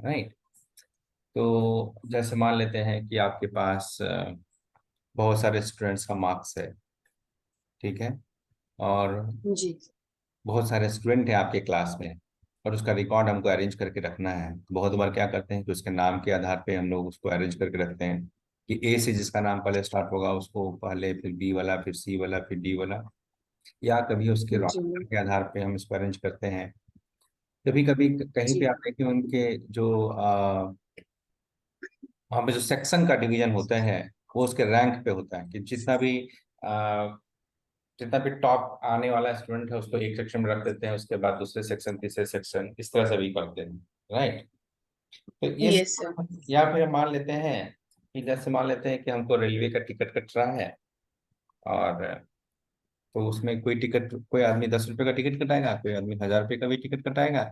Right. तो जैसे मान लेते हैं कि आपके पास बहुत सारे स्टूडेंट्स का मार्क्स है, ठीक है, और जी बहुत सारे स्टूडेंट हैं आपके क्लास में, और उसका रिकॉर्ड हमको अरेंज करके रखना है। बहुत बार क्या करते हैं कि उसके नाम के आधार पे हम लोग उसको अरेंज करके रखते हैं, कि ए से जिसका नाम पहले स्टार्ट होगा उसको पहले, फिर बी वाला, फिर सी वाला, फिर डी वाला, या कभी उसके रोल जी नंबर के आधार पे हम इसको अरेंज करते हैं। कभी कभी कहीं पे जी। आप देखें उनके जो वहाँ पे जो सेक्शन का डिवीजन होता है वो उसके रैंक पे होता है, कि जितना भी टॉप आने वाला स्टूडेंट है उसको एक सेक्शन में रख देते हैं, उसके बाद दूसरे सेक्शन, तीसरे सेक्शन, इस तरह से भी करते हैं। राइट। तो ये यस सर। या फिर मान लेते हैं कि जैसे मान लेते हैं कि हमको रेलवे का टिकट कट रहा है, और तो उसमें कोई आदमी 10 रुपए का टिकट कटाएगा, कोई आदमी 1000 रुपये का भी टिकट कटाएगा,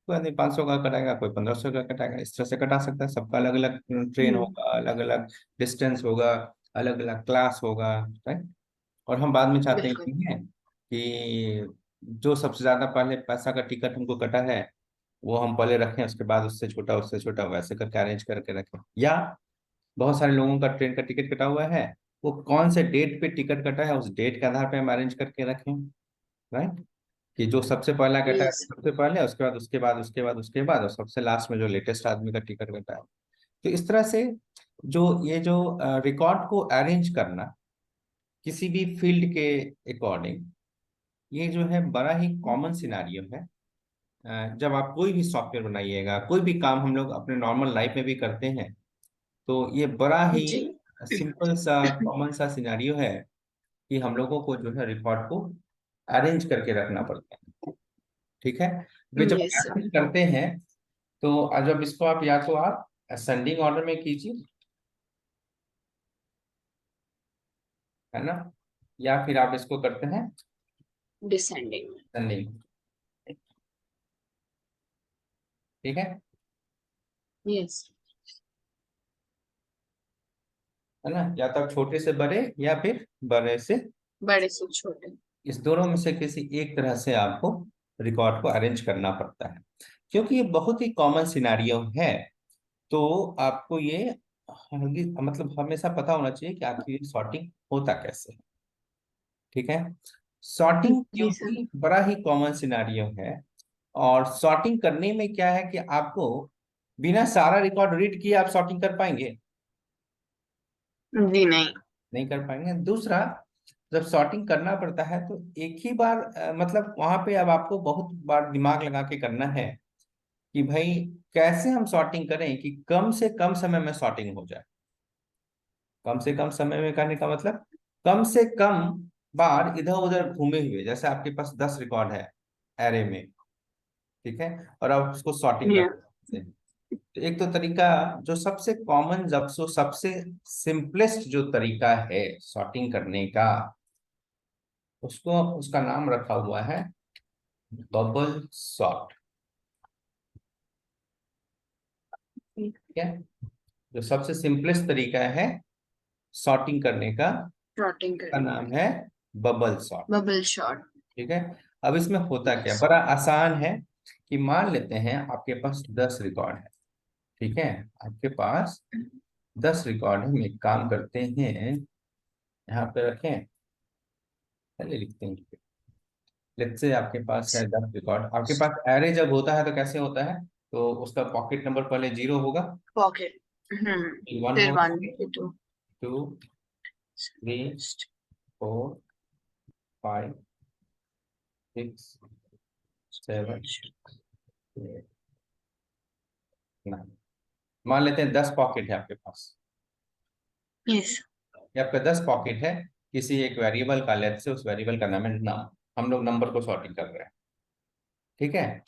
कोई आदमी 500 का कटाएगा, कोई 1500 का कटाएगा, इस तरह से कटा सकता है। सबका अलग अलग ट्रेन हम्म। होगा, अलग अलग डिस्टेंस होगा, अलग अलग क्लास होगा। राइट। और हम बाद में चाहते हैं बिल्कुल। कि जो सबसे ज्यादा पहले पैसा का टिकट हमको कटा है वो हम पहले रखें, उसके बाद उससे छोटा वैसे करके अरेंज करके रखें। या बहुत सारे लोगों का ट्रेन का टिकट कटा हुआ है, वो कौन से डेट पे टिकट कटा है उस डेट के आधार पे हम अरेंज करके रखें। राइट। कि जो सबसे पहला कटा है यस। सबसे पहले, उसके बाद उसके बाद उसके बाद उसके बाद, और सबसे लास्ट में जो लेटेस्ट आदमी का टिकट कटा है। तो इस तरह से जो रिकॉर्ड को अरेंज करना किसी भी फील्ड के अकॉर्डिंग, ये जो है बड़ा ही कॉमन सिनारियो है। जब आप कोई भी सॉफ्टवेयर बनाइएगा, कोई भी काम हम लोग अपने नॉर्मल लाइफ में भी करते हैं, तो ये बड़ा ही जी। सिंपल सा कॉमन सा सिनारियो है कि हम लोगों को जो है रिकॉर्ड को अरेंज करके रखना पड़ता है। ठीक है। वे जब यस सर। अरेंज करते हैं तो जब इसको आप या तो आप असेंडिंग ऑर्डर में कीजिए, है ना, या फिर आप इसको करते हैं डिसेंडिंग में। असेंडिंग। ठीक है। यस। है ना, या तो आप छोटे से बड़े या फिर बड़े से, बड़े से छोटे। इस दोनों में से किसी एक तरह से आपको रिकॉर्ड को अरेंज करना पड़ता है, क्योंकि ये बहुत ही कॉमन सिनारियो है। तो आपको ये मतलब हमेशा पता होना चाहिए कि आखिर सॉर्टिंग होता कैसे है। ठीक है। सॉर्टिंग जी सर। क्योंकि बड़ा ही कॉमन सिनारियो है, और सॉर्टिंग करने में क्या है कि आपको बिना सारा रिकॉर्ड रीड किए आप सॉर्टिंग कर पाएंगे? जी नहीं। नहीं कर पाएंगे। दूसरा, जब सॉर्टिंग करना पड़ता है तो एक ही बार मतलब वहां पे अब आपको बहुत बार दिमाग लगा के करना है कि भाई कैसे हम सॉर्टिंग करें कि कम से कम समय में सॉर्टिंग हो जाए। कम से कम समय में करने का मतलब कम से कम बार इधर उधर घूमे हुए, जैसे आपके पास 10 रिकॉर्ड है एरे में, ठीक है, और आप उसको सॉर्टिंग या। करते हैं। तो एक तो तरीका जो सबसे कॉमन, जब सो सबसे सिंपलेस्ट जो तरीका है सॉर्टिंग करने का, उसको उसका नाम रखा हुआ है बबल सॉर्ट। ठीक है। जो सबसे सिंपलेस्ट तरीका है सॉर्टिंग करने का, प्लॉटिंग का करने नाम का। है बबल सॉर्ट। Bubble shot. ठीक है। अब इसमें होता क्या, यस। बड़ा आसान है। कि मान लेते हैं आपके पास 10 रिकॉर्ड है, ठीक है, आपके पास 10 रिकॉर्ड है। हम एक काम करते हैं, यहाँ पे रखें, पहले लिखते हैं। लेट्स से आपके पास है 10 रिकॉर्ड। आपके पास एरे जब होता है तो कैसे होता है, तो उसका पॉकेट नंबर पहले 0 होगा, पॉकेट। फिर 1 फिर होगा, 1 2 2, 3, 4, 5, 6, 7, 8, 9। मान लेते हैं 10 पॉकेट है आपके पास। यस। ये आपका 10 पॉकेट है किसी एक वेरिएबल का, लेट से उस वेरिएबल का नाम है नम। हम लोग नंबर को सॉर्टिंग कर रहे हैं। ठीक है।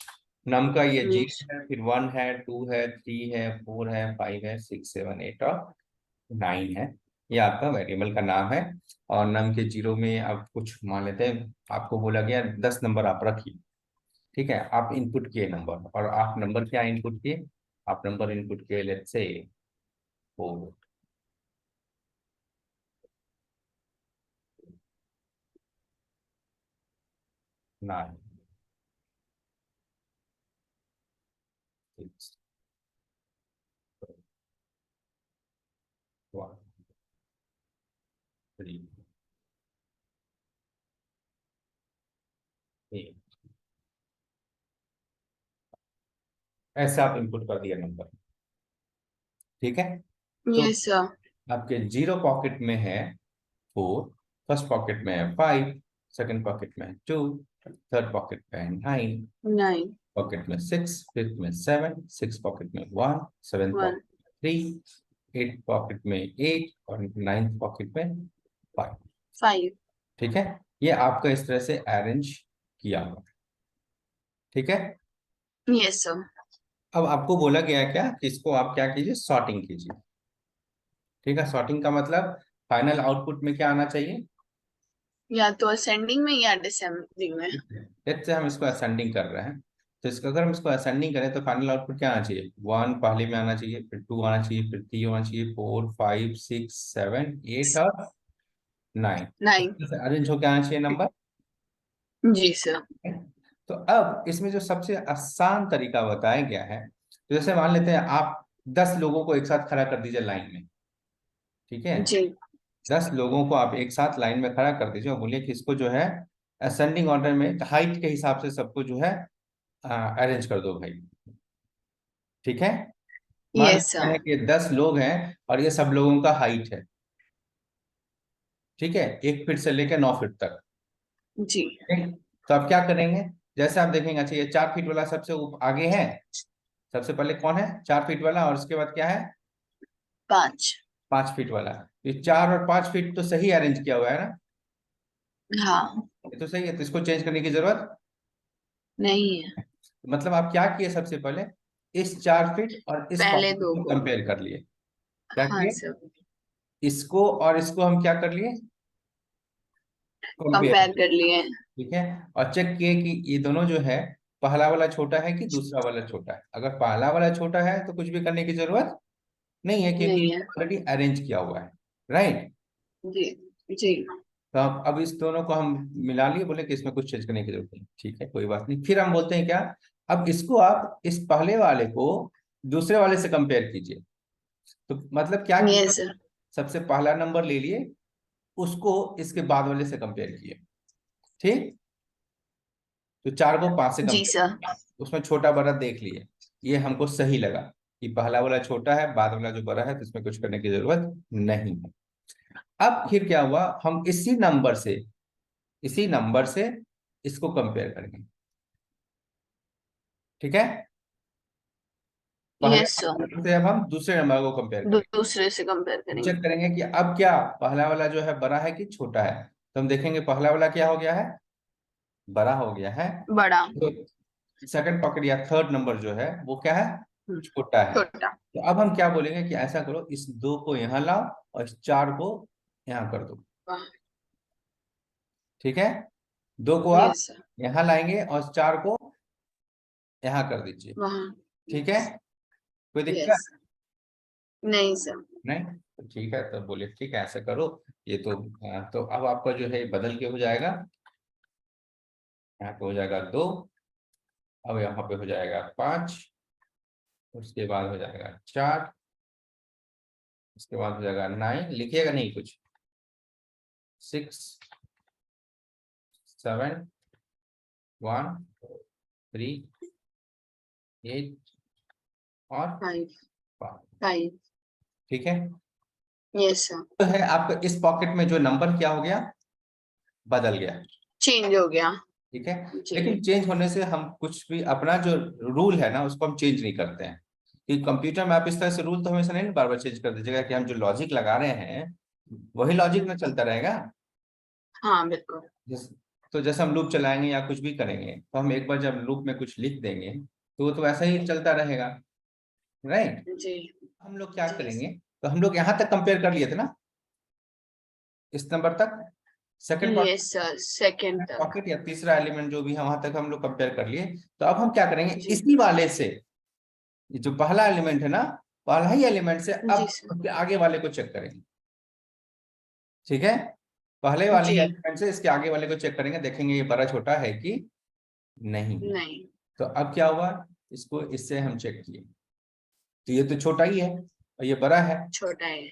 नम का ये यस। 0 है, फिर 1 है, 2 है, 3 है, 4 है, 5 है, 6, 7, 8 और 9 है। ये आपका वेरिएबल का नाम है। और नम के 0 में आप कुछ मान लेते हैं, आपको बोला गया 10 नंबर आप रखिए। ठीक है। आप इनपुट किए नंबर, और आप नंबर क्या इनपुट किए, आप नंबर इनपुट किए लेट से 4, 9, 6, 1 3 8। ऐसे आप इनपुट कर दिया नंबर, ठीक है। तो यस सर। आपके जीरो पॉकेट में है 4, फर्स्ट पॉकेट में है 5, सेकंड पॉकेट में है 2, थर्ड पॉकेट में है 9, 9 पॉकेट में 6, फिफ्थ में 7, सिक्स पॉकेट में 1, सेवेंथ 1 पॉकेट में 3, एट पॉकेट में 8 और नाइन्थ पॉकेट में 5। 5। ठीक है, ये आपका इस तरह से अरेंज किया हुआ, ठीक है। Yes sir. अब आपको बोला गया है क्या कि इसको आप क्या कीजिए, सॉर्टिंग कीजिए, ठीक है। सॉर्टिंग का मतलब फाइनल आउटपुट में क्या आना चाहिए। या तो असेंडिंग में या डिसेंडिंग में। लेट्स से हम इसको असेंडिंग कर रहे हैं, तो इसको अगर हम इसको असेंडिंग करें तो फाइनल आउटपुट क्या आना चाहिए, 1 पहले में आना चाहिए, फिर 2 आना चाहिए, फिर 3 आना चाहिए, 4 5 6 7 8 और 9। 9। अरेंज होकर आना चाहिए नंबर। जी सर। तो अब इसमें जो सबसे आसान तरीका बताया गया है, तो जैसे मान लेते हैं आप 10 लोगों को एक साथ खड़ा कर दीजिए लाइन में, ठीक है। जी। 10 लोगों को आप एक साथ लाइन में खड़ा कर दीजिए और बोलिए कि इसको जो है असेंडिंग ऑर्डर में हाइट के हिसाब से सबको जो है अरेंज कर दो भाई, ठीक है। मान यस लेते सर। हैं कि 10 लोग हैं और ये सब लोगों का हाइट है, ठीक है, 1 फीट से लेकर 9 फीट तक, जी। ठीक है? तो आप क्या करेंगे, जैसे आप देखेंगे, अच्छा ये 4 फीट वाला सबसे आगे है, सबसे पहले कौन है 4 फीट वाला, और उसके बाद क्या है 5। 5 फीट वाला। ये 4 और 5 फीट तो सही अरेंज किया हुआ है ना, हाँ। ये तो सही है, तो इसको चेंज करने की जरूरत, नहीं है। मतलब आप क्या किए, सबसे पहले इस 4 फीट और इस पहले 5 फीट दो को को। कंपेयर कर लिए, क्या हाँ किए, सर। इसको और इसको हम क्या कर लिए, कंपेयर, कंपेयर कर लिए। ठीक है। और चेक किए कि ये दोनों जो है, पहला वाला छोटा है कि दूसरा वाला छोटा है। अगर पहला वाला छोटा है तो कुछ भी करने की जरूरत नहीं है, क्योंकि नहीं है। ऑलरेडी अरेंज किया हुआ है, राइट। जी। जी। तो अब इस दोनों को हम मिला लिए, बोले कि इसमें कुछ चेंज करने की जरूरत नहीं, ठीक है, कोई बात नहीं। फिर हम बोलते हैं क्या, अब इसको आप इस पहले वाले को दूसरे वाले से कंपेयर कीजिए। तो मतलब क्या किया, यस सर। सबसे पहला नंबर ले लिए, उसको इसके बाद वाले से कंपेयर किए, ठीक। तो 4 को 5 से जी कंपेयर सर। किया, उसमें छोटा बड़ा देख लिए, ये हमको सही लगा कि पहला वाला छोटा है, बाद वाला जो बड़ा है, तो इसमें कुछ करने की जरूरत नहीं है। अब फिर क्या हुआ, हम इसी नंबर से इसको कंपेयर करेंगे, ठीक है। पहले यस सर। नंबर से अब हम दूसरे नंबर को कंपेयर करेंगे, दूसरे से कंपेयर चेक करेंगे। करेंगे कि अब क्या पहला वाला जो है बड़ा है कि छोटा है। तो हम देखेंगे पहला वाला क्या हो गया है, बड़ा हो गया है। बड़ा। तो सेकंड पॉकेट या थर्ड नंबर जो है वो क्या है, हम्म, छोटा है। छोटा। तो अब हम क्या बोलेंगे कि ऐसा करो, इस 2 को यहाँ लाओ और इस 4 को यहाँ कर दो, वाह। ठीक है। 2 को आप यस सर। यहाँ लाएंगे और इस 4 को यहाँ कर दीजिए, वहाँ। ठीक है। कोई यस। दिक्कत नहीं सर। नहीं, तो ठीक है, तो बोलिए ठीक है ऐसा करो। ये तो अब आपका जो है बदल के हो जाएगा, यहाँ पे हो जाएगा 2, अब यहाँ पे हो जाएगा 5, उसके बाद हो जाएगा 4, उसके बाद हो जाएगा 9, लिखिएगा नहीं कुछ, 6 7 1 3 8 और 5। 5, 5। ठीक है। Yes sir. तो है आपका इस पॉकेट में जो नंबर क्या हो गया, बदल गया, चेंज हो गया। ठीक है। जी। लेकिन चेंज होने से हम कुछ भी, अपना जो रूल है ना उसको हम चेंज नहीं करते हैं, कि कंप्यूटर में आप इस तरह से रूल तो हमेशा नहीं बार बार चेंज कर दीजिएगा, कि हम जो लॉजिक लगा रहे हैं वही लॉजिक में चलता रहेगा। हाँ बिल्कुल। जैसे, तो जैसे हम लूप चलाएंगे या कुछ भी करेंगे, तो हम एक बार जब लूप में कुछ लिख देंगे तो वो तो वैसा ही चलता रहेगा, राइट। जी। हम लोग क्या जी करेंगे, तो हम लोग यहाँ तक कंपेयर कर लिए थे ना, इस नंबर तक, सेकंड यस सर, सेकंड तक। पॉकेट या तीसरा एलिमेंट जो भी है वहां तक हम लोग कंपेयर कर लिए। तो अब हम क्या करेंगे, जी। इसी वाले से, ये जो पहला एलिमेंट है ना, पहला ही एलिमेंट से जी अब सर। उसके आगे वाले को चेक करेंगे, ठीक है। पहले वाले जी। एलिमेंट से इसके आगे वाले को चेक करेंगे, देखेंगे ये बड़ा छोटा है कि नहीं है। नहीं। तो अब क्या हुआ, इसको इससे हम चेक किए, तो ये तो छोटा ही है और ये बड़ा है, छोटा है।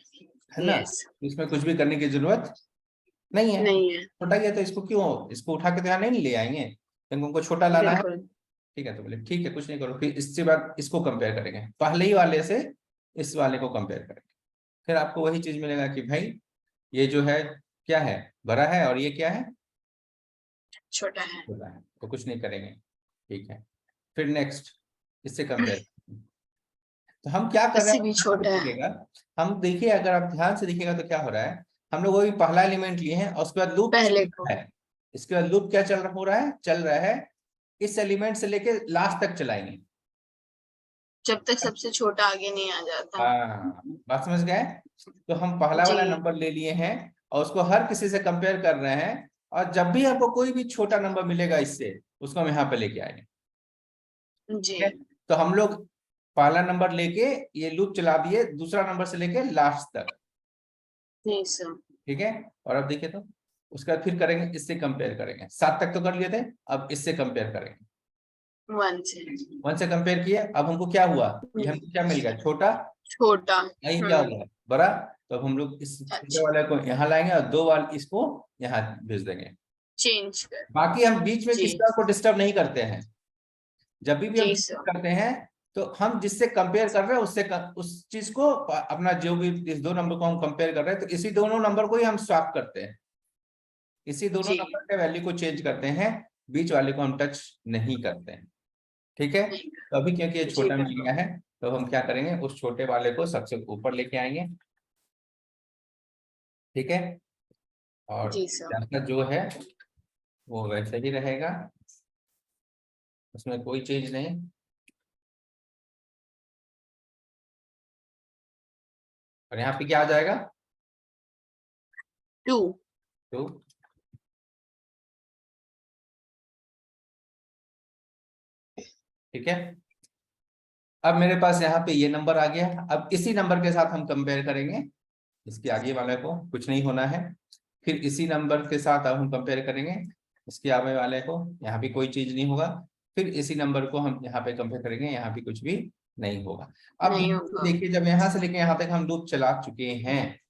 है ना। यस। इसमें कुछ भी करने की जरूरत नहीं है। नहीं है। छोटा ही है तो इसको क्यों, इसको उठा के तो यहाँ नहीं ले आएंगे, क्योंकि उनको छोटा लाना है। बिल्कुल। ठीक है, तो बोले ठीक है कुछ नहीं करो, फिर इसके बाद इसको कंपेयर करेंगे, पहले ही वाले से इस वाले को कंपेयर करेंगे। फिर आपको वही चीज मिलेगा कि भाई ये जो है क्या है, बड़ा है, और ये क्या है, छोटा है। छोटा है, तो कुछ नहीं करेंगे। ठीक है, फिर नेक्स्ट इससे कंपेयर। तो हम क्या कर रहे इससे हैं भी आपको छोटा है। दिखेगा। हम देखिए, अगर आप ध्यान से देखिएगा तो क्या हो रहा है, हम लोग वही पहला एलिमेंट लिए हैं और उसके बाद लूप पहले चल को। रहा है। इसके बाद लूप क्या हो रहा है, चल रहा है, इस एलिमेंट से लेके लास्ट तक चलाएंगे। जब तक सबसे छोटा आगे नहीं आ जाता। हाँ, बात समझ गए। तो हम पहला जी। वाला नंबर ले लिए हैं और उसको हर किसी से कंपेयर कर रहे हैं, और जब भी हमको कोई भी छोटा नंबर मिलेगा इससे, उसको हम यहाँ पे लेके आएंगे। जी। ठीक है, तो हम लोग पहला नंबर लेके ये लूप चला दिए दूसरा नंबर से लेके लास्ट तक। नहीं सर। ठीक है, और अब देखिए तो उसके बाद फिर करेंगे, इससे कंपेयर करेंगे, 7 तक तो कर लिए थे, अब इससे कंपेयर करेंगे। 1 से। 1 से कंपेयर किए, अब हमको क्या हुआ, ये हमको क्या मिल गया, छोटा, छोटा। नहीं क्या हो गया, बड़ा। तो अब हम लोग इस छोटे अच्छा। वाले को यहाँ लाएंगे और दो वाले इसको यहाँ भेज देंगे। चेंज कर। बाकी हम बीच में जी। किसी और को डिस्टर्ब नहीं करते हैं। जब भी हम जी डिस्टर्ब सर। करते हैं तो हम जिससे कंपेयर कर रहे हैं उससे उस चीज को, अपना जो भी इस दो नंबर को हम कंपेयर कर रहे हैं, तो इसी दोनों नंबर को ही हम स्वैप करते हैं, इसी दोनों जी। नंबर के वैल्यू को चेंज करते हैं, बीच वाले को हम टच नहीं करते हैं। ठीक है, नहीं। तो अभी क्योंकि ये जी छोटा मिल बिल्कुल। गया है, तो हम क्या करेंगे, उस छोटे वाले को सबसे ऊपर लेके आएंगे। ठीक है, और जी सर। आपका जो है वो वैसे ही रहेगा, उसमें कोई चीज नहीं। और यहाँ पे क्या आ जाएगा, 2। तो ठीक है, अब मेरे पास यहाँ पे ये नंबर आ गया, अब इसी नंबर के साथ हम कंपेयर करेंगे, इसके आगे वाले को कुछ नहीं होना है। फिर इसी नंबर के साथ अब हम कंपेयर करेंगे इसके आगे वाले को, यहाँ भी कोई चीज नहीं होगा। फिर इसी नंबर को हम यहाँ पे कंपेयर करेंगे, यहाँ भी कुछ भी नहीं होगा। अब नहीं ध्यान से होगा। देखिए, जब यहाँ से लेके यहाँ तक हम लूप चला चुके हैं,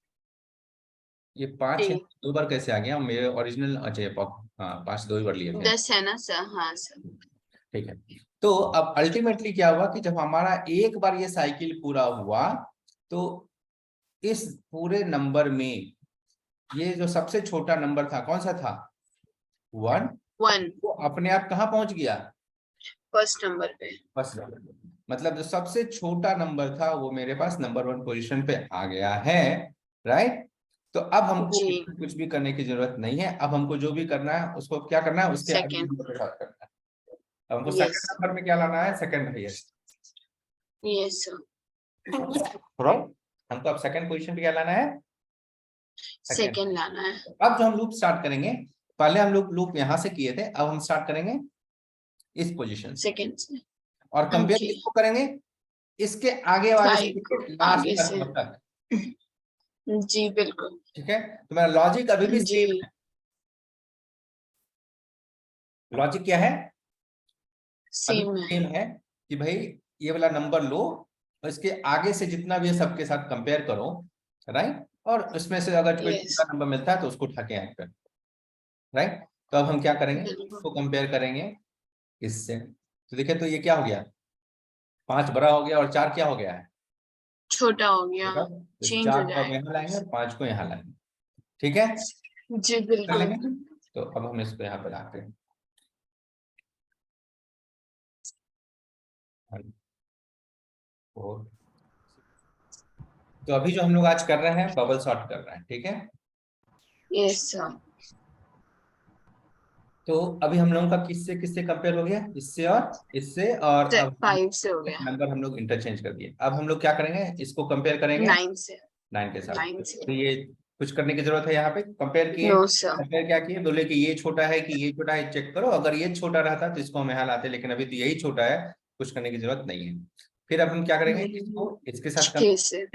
ये 5 है, जी। 2 बार कैसे आ गया मेरे ओरिजिनल, अच्छा ये हाँ 5 2 ही बार लिए थे। 10 है ना सर? हाँ सर। ठीक है, तो अब अल्टीमेटली क्या हुआ कि जब हमारा एक बार ये साइकिल पूरा हुआ, तो इस पूरे नंबर में ये जो सबसे छोटा नंबर था कौन सा था, 1, 1। वो अपने आप कहाँ पहुंच गया, फर्स्ट नंबर पे। बस। मतलब जो सबसे छोटा नंबर था वो मेरे पास नंबर 1 पोजीशन पे आ गया है, राइट। तो अब हमको जी। कुछ भी करने की जरूरत नहीं है, अब हमको जो भी करना है उसको क्या करना है, उसके आगे सेकंड। नंबर के साथ करना है। अब हमको यस। सेकंड नंबर में क्या लाना है, second highest, yes sir. Right. हमको अब सेकंड पोजीशन पे क्या लाना है, सेकंड। सेकंड लाना है। अब जो हम लूप स्टार्ट करेंगे, पहले हम लोग लूप यहां से किए थे, अब हम स्टार्ट करेंगे इस पोजीशन से, सेकंड से। और कंपेयर जी। किसको करेंगे, इसके आगे वाले से 5 को लेके लास्ट आगे से। तक। जी बिल्कुल। ठीक है, तो मेरा लॉजिक अभी भी जी। सेम है। लॉजिक क्या है, अभी सेम है। सेम है कि भाई ये वाला नंबर लो और इसके आगे से जितना भी है सबके साथ कंपेयर करो, राइट। और उसमें से अगर कोई यस। छोटा नंबर मिलता है तो उसको उठा के ऐड कर, राइट। तो अब हम क्या करेंगे, बिल्कुल। इसको कंपेयर करेंगे इससे, तो देखिए तो ये क्या हो गया, 5 बड़ा हो गया और 4 क्या हो गया है, छोटा हो गया। छोटा। तो इस चेंज हो 4 को हम यहाँ जाएगा। लाएंगे और 5 को यहाँ लाएंगे। ठीक है, जी कर बिल्कुल। लेंगे। तो अब हम इसको यहाँ पे लाते हैं, और तो अभी जो हम लोग आज कर रहे हैं बबल सॉर्ट कर रहे हैं, ठीक है। Yes sir. तो अभी हम लोगों का किससे किससे कंपेयर हो गया, इससे और इससे, और अब 5 से हो गया। नंबर हम लोग इंटरचेंज कर दिए। अब हम लोग क्या करेंगे, इसको कंपेयर करेंगे 9 से। 9 के साथ। 9 से। तो ये कुछ करने की जरूरत है, यहाँ पे कंपेयर किए, नो सर। कंपेयर क्या किए, बोले कि ये छोटा है कि ये छोटा है, चेक करो, अगर ये छोटा रहता तो इसको हम यहाँ लाते, लेकिन अभी तो यही छोटा है, कुछ करने की जरूरत नहीं है। फिर अब हम क्या करेंगे, इसको इसके साथ 6 से।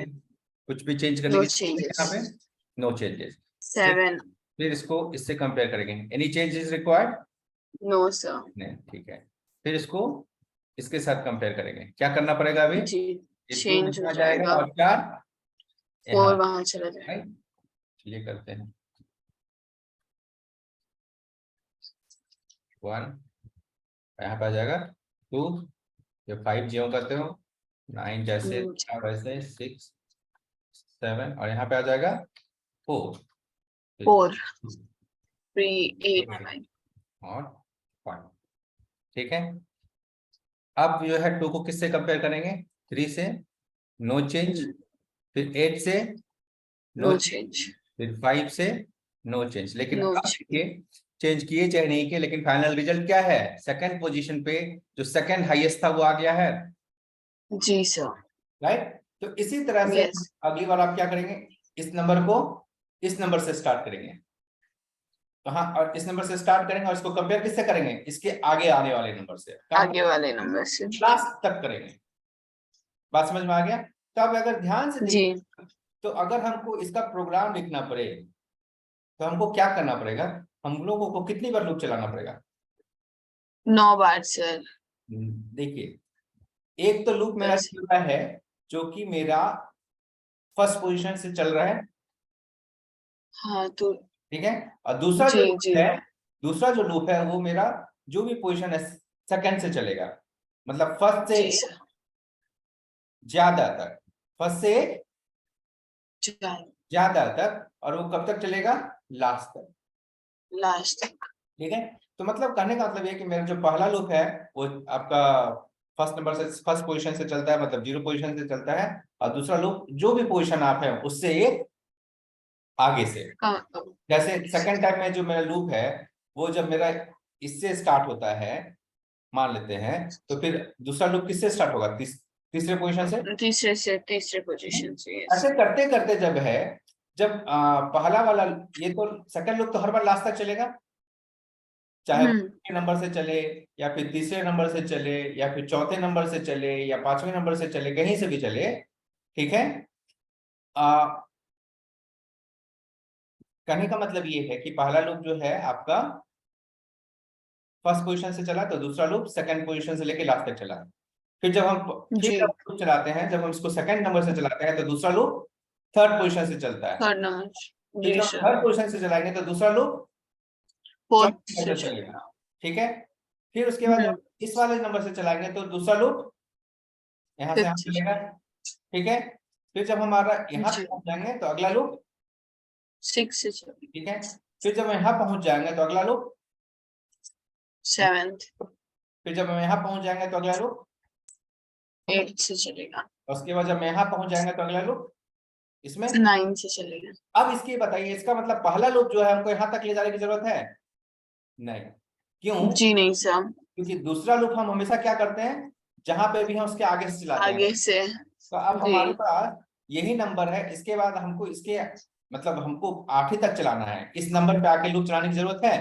कुछ भी चेंज करने नो की जरूरत है चेंजेस। यहाँ पे, नो चेंजेस। 7। फिर इसको इससे कंपेयर करेंगे, any change is required, no sir. नहीं, ठीक है। फिर इसको इसके साथ कंपेयर करेंगे, क्या करना पड़ेगा अभी, जी। ये 2 चेंज हो आ जाएगा जाएगा। और 4 4 वहां चला जाएगा। राइट, चलिए करते हैं 1, यहाँ पे आ जाएगा 2, जब 5 जीरो करते हो 9 जैसे वैसे 6 7 और यहाँ पे आ जाएगा 4 4 3 8 5 और 5। ठीक है, अब जो है 2 को किससे कंपेयर करेंगे? 3 से नो चेंज, फिर 8 से नो नो चेंज, चेंज। फिर 5 से नो चेंज। लेकिन नो अब देखिए चेंज किए चाहे नहीं किए, लेकिन फाइनल रिजल्ट क्या है? सेकंड पोजीशन पे जो सेकंड हाईएस्ट था वो आ गया है। जी सर। राइट, तो इसी तरह से यस। अगली बार आप क्या करेंगे? इस नंबर को इस नंबर से स्टार्ट करेंगे। तो हाँ, और इस नंबर से स्टार्ट करेंगे और इसको कंपेयर किससे करेंगे? इसके आगे आने वाले नंबर से, आगे वाले नंबर से लास्ट तक करेंगे। बात समझ में आ गया? तो अब अगर ध्यान से जी। देखिए, तो अगर हमको इसका प्रोग्राम लिखना पड़े तो हमको क्या करना पड़ेगा? हम लोगों को कितनी बार लूप चलाना पड़ेगा? 9 बार सर। देखिए, एक तो लूप मेरा मैं चल रहा है जो कि मेरा फर्स्ट पोजीशन से चल रहा है, हाँ तो ठीक है, और दूसरा जो जी लूप जी है, दूसरा जो लूप है वो मेरा जो भी पोजीशन है सेकंड से चलेगा, मतलब फर्स्ट से जी सर। ज्यादा तक, फर्स्ट से चल ज्यादा तक, और वो कब तक चलेगा? लास्ट तक। लास्ट तक। ठीक है, तो मतलब कहने का मतलब ये कि मेरा जो पहला लूप है वो आपका फर्स्ट नंबर से, फर्स्ट पोजीशन से चलता है, मतलब 0 पोजीशन से चलता है, और दूसरा लूप जो भी पोजीशन आप है उससे एक आगे से। जैसे सेकंड टाइम में जो मेरा लूप है वो जब मेरा इससे स्टार्ट होता है मान लेते हैं, तो फिर दूसरा लूप किससे स्टार्ट होगा? तीसरे पोजीशन से। तीसरे पोजीशन से। ऐसे यस। करते करते जब है, जब पहला वाला, ये तो सेकंड लूप तो हर बार लास्ट तक चलेगा, चाहे वो दूसरे नंबर से चले या फिर तीसरे नंबर से चले या फिर चौथे नंबर से चले या पांचवें नंबर से चले, कहीं से भी चले। ठीक है, कहने का मतलब ये है कि पहला लूप जो है आपका फर्स्ट पोजीशन से चला, तो दूसरा लूप सेकंड पोजीशन से लेके लास्ट तक चला। फिर जब हम फिर जी। जब लूप चलाते हैं, जब हम इसको सेकंड नंबर से चलाते हैं तो दूसरा लूप थर्ड पोजीशन से चलता है। Third number. फिर जी जब सर। थर्ड पोजीशन से चलाएंगे तो दूसरा लूप फोर्थ चौथे से नंबर से चलेगा। चलेगा। ठीक है, फिर उसके बाद जब इस वाले नंबर से चलाएंगे तो दूसरा लूप यहाँ से यहाँ फिफ्थ से चलेगा। चलेगा। ठीक है, फिर जब हमारा यहाँ जी। पहुंच जाएंगे तो अगला लूप, 6 से चलेगा। ठीक है, फिर जब हम यहाँ पहुंच जाएंगे तो अगला लूप, 7th फिर जब हम यहाँ पहुंच जाएंगे तो अगला लूप, 8 से चलेगा। उसके बाद जब हम यहाँ पहुंच जाएंगे तो अगला लूप इसमें। 9 से चलेगा। अब इसकी बताइए, इसका मतलब पहला लूप जो है हमको यहाँ तक ले जाने की जरूरत है? नहीं। क्यों? जी नहीं सर। क्योंकि दूसरा लूप हम हमेशा क्या करते हैं, जहां पे भी हम उसके आगे से चलाते हैं। आगे से। तो अब जी हमारे पास यही नंबर है, इसके बाद हमको इसके मतलब हमको 8 तक चलाना है, इस नंबर पे आके लूप चलाने की जरूरत है?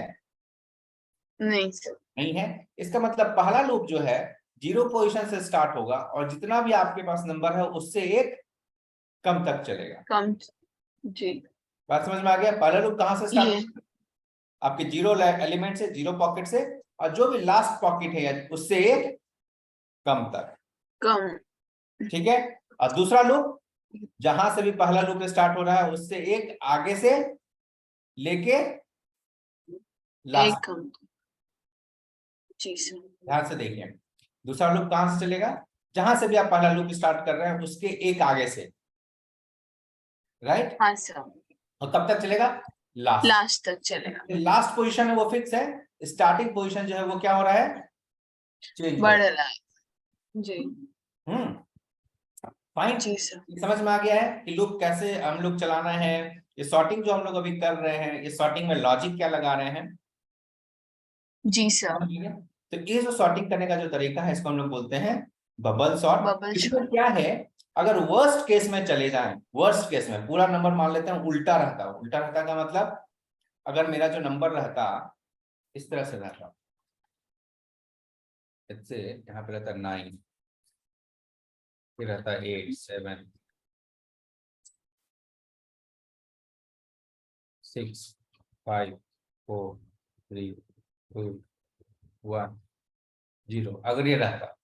नहीं सर। नहीं है। इसका मतलब पहला लूप जो है 0 पोजीशन से स्टार्ट होगा और जितना भी आपके पास नंबर है उससे एक कम तक चलेगा। कम। जी। बात समझ में आ गया? पहला लूप कहाँ से स्टार्ट ये होगा? आपके 0 एलिमेंट से, 0 पॉकेट से, और जो भी लास्ट पॉकेट है उससे एक कम तक। कम। ठीक है, और दूसरा लूप जहां से भी पहला लूप स्टार्ट हो रहा है उससे एक आगे से लेके एक लास्ट। कम। जी सर। ध्यान से देखिए, दूसरा लूप कहां से चलेगा? जहां से भी आप पहला लूप स्टार्ट कर रहे हैं उसके एक आगे से, राइट, हाँ सर। और कब तक चलेगा? लास्ट। लास्ट तक चलेगा। लास्ट पोजीशन है वो फिक्स है, स्टार्टिंग पोजीशन जो है वो क्या हो रहा है? चेंज हो बढ़ रहा रहा है। जी। है। फाइन। जी सर। समझ में आ गया है कि लूप कैसे हम लोग चलाना है? ये सॉर्टिंग जो हम लोग अभी कर रहे हैं, ये सॉर्टिंग में लॉजिक क्या लगा रहे हैं? जी सर। समझ लिया? तो ये जो सॉर्टिंग करने का जो तरीका है इसको हम लोग बोलते हैं बबल बबल सॉर्ट। इसमें शॉट। क्या है, अगर वर्स्ट केस में चले जाएं, वर्स्ट केस में पूरा नंबर मान लेते हैं उल्टा रहता, उल्टा रहता का मतलब अगर मेरा जो नंबर रहता इस तरह से रहता, इससे यहाँ पे रहता 9, फिर रहता 8 7 6 5 4 3 2 1 0, अगर ये रहता